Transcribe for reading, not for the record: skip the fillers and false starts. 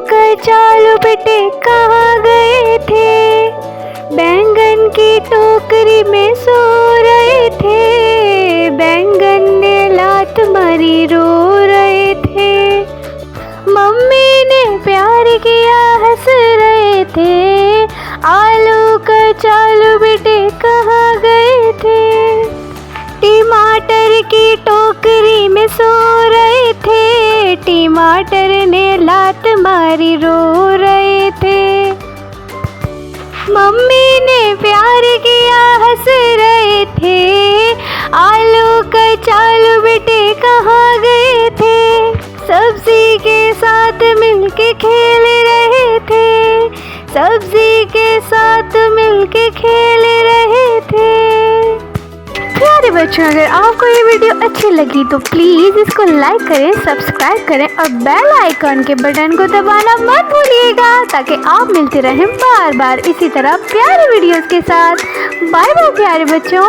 कर चालू बेटे कहाँ गए थे? बैंगन की टोकरी में सो रहे थे, बैंगन ने लात मारी रो रहे थे। मम्मी ने प्यार किया हंस रहे थे, आलू का चालू बेटे कहाँ गए थे? टमाटर की टोकरी में सो रहे थे, टमाटर ने लात मारी रो रहे थे। मम्मी ने प्यार किया हंस रहे थे, आलू का चालू बेटे कहाँ गए थे? सब्जी के साथ मिलके खेल रहे थे, सब्जी के साथ मिलके खेल रहे थे। प्यारे बच्चों, अगर आपको ये वीडियो अच्छी लगी तो प्लीज़ इसको लाइक करें, सब्सक्राइब करें और बेल आइकॉन के बटन को दबाना मत भूलिएगा, ताकि आप मिलते रहें बार बार इसी तरह प्यारे वीडियोस के साथ। बाय बाय प्यारे बच्चों।